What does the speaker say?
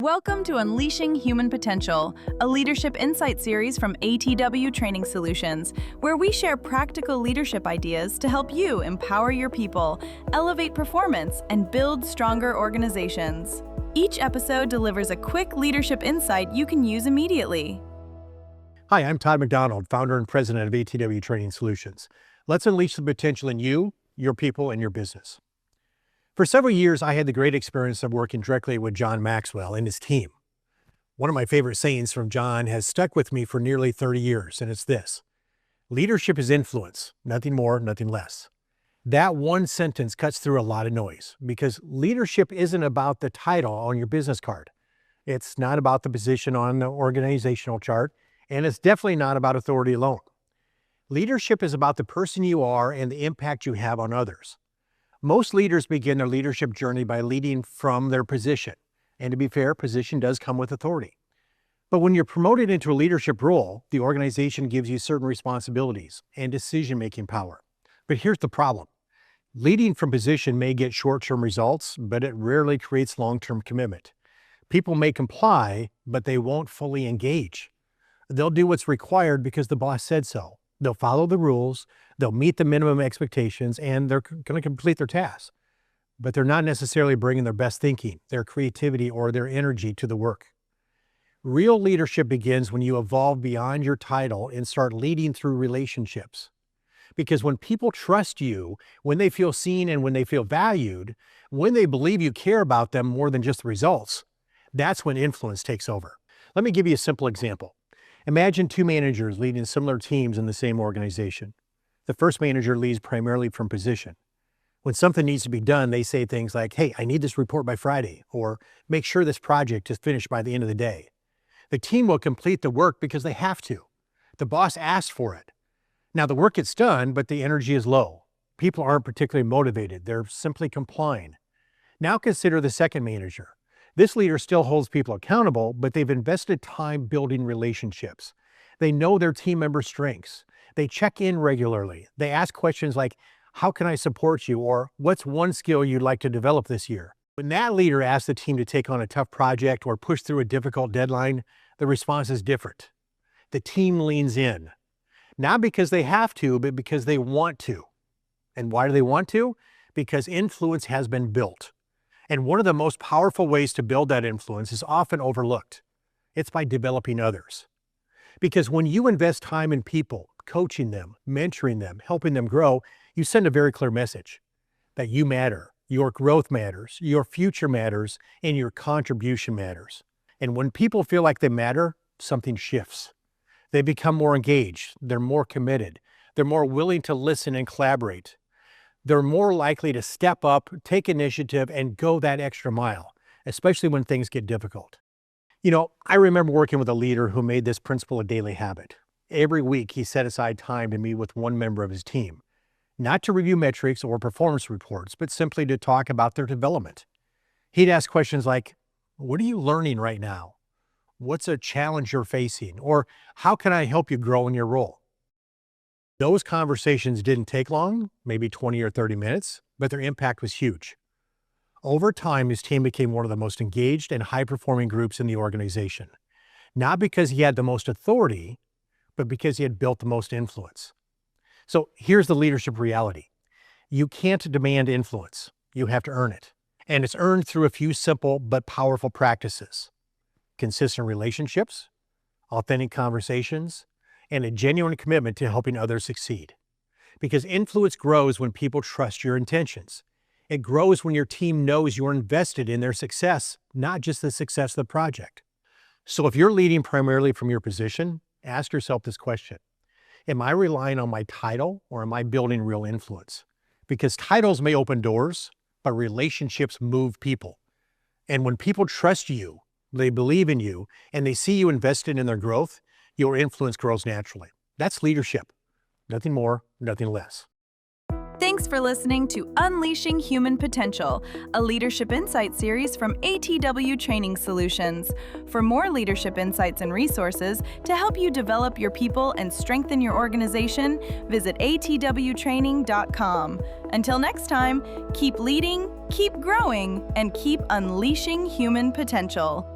Welcome to Unleashing Human Potential, a leadership insight series from ATW Training Solutions, where we share practical leadership ideas to help you empower your people, elevate performance, and build stronger organizations. Each episode delivers a quick leadership insight you can use immediately. Hi, I'm Todd McDonald, founder and president of ATW Training Solutions. Let's unleash the potential in you, your people, and your business. For several years, I had the great experience of working directly with John Maxwell and his team. One of my favorite sayings from John has stuck with me for nearly 30 years, and it's this: leadership is influence, nothing more, nothing less. That one sentence cuts through a lot of noise because leadership isn't about the title on your business card. It's not about the position on the organizational chart, and it's definitely not about authority alone. Leadership is about the person you are and the impact you have on others. Most leaders begin their leadership journey by leading from their position. And to be fair, position does come with authority. But when you're promoted into a leadership role, the organization gives you certain responsibilities and decision-making power. But here's the problem. Leading from position may get short-term results, but it rarely creates long-term commitment. People may comply, but they won't fully engage. They'll do what's required because the boss said so. They'll follow the rules, they'll meet the minimum expectations, and they're going to complete their tasks. But they're not necessarily bringing their best thinking, their creativity, or their energy to the work. Real leadership begins when you evolve beyond your title and start leading through relationships. Because when people trust you, when they feel seen and when they feel valued, when they believe you care about them more than just the results, that's when influence takes over. Let me give you a simple example. Imagine two managers leading similar teams in the same organization. The first manager leads primarily from position. When something needs to be done, they say things like, "Hey, I need this report by Friday," or "Make sure this project is finished by the end of the day." The team will complete the work because they have to. The boss asked for it. Now the work gets done, but the energy is low. People aren't particularly motivated. They're simply complying. Now consider the second manager. This leader still holds people accountable, but they've invested time building relationships. They know their team members' strengths. They check in regularly. They ask questions like, "How can I support you?" or "What's one skill you'd like to develop this year?" When that leader asks the team to take on a tough project or push through a difficult deadline, the response is different. The team leans in, not because they have to, but because they want to. And why do they want to? Because influence has been built. And one of the most powerful ways to build that influence is often overlooked. It's by developing others. Because when you invest time in people, coaching them, mentoring them, helping them grow, you send a very clear message that you matter, your growth matters, your future matters, and your contribution matters. And when people feel like they matter, something shifts. They become more engaged, they're more committed, they're more willing to listen and collaborate. They're more likely to step up, take initiative, and go that extra mile, especially when things get difficult. I remember working with a leader who made this principle a daily habit. Every week, he set aside time to meet with one member of his team, not to review metrics or performance reports, but simply to talk about their development. He'd ask questions like, "What are you learning right now? What's a challenge you're facing?" Or "How can I help you grow in your role?" Those conversations didn't take long, maybe 20 or 30 minutes, but their impact was huge. Over time, his team became one of the most engaged and high-performing groups in the organization, not because he had the most authority, but because he had built the most influence. So here's the leadership reality. You can't demand influence. You have to earn it. And it's earned through a few simple but powerful practices: consistent relationships, authentic conversations, and a genuine commitment to helping others succeed. Because influence grows when people trust your intentions. It grows when your team knows you're invested in their success, not just the success of the project. So if you're leading primarily from your position, ask yourself this question: am I relying on my title, or am I building real influence? Because titles may open doors, but relationships move people. And when people trust you, they believe in you, and they see you invested in their growth, your influence grows naturally. That's leadership. Nothing more, nothing less. Thanks for listening to Unleashing Human Potential, a leadership insight series from ATW Training Solutions. For more leadership insights and resources to help you develop your people and strengthen your organization, visit atwtraining.com. Until next time, keep leading, keep growing, and keep unleashing human potential.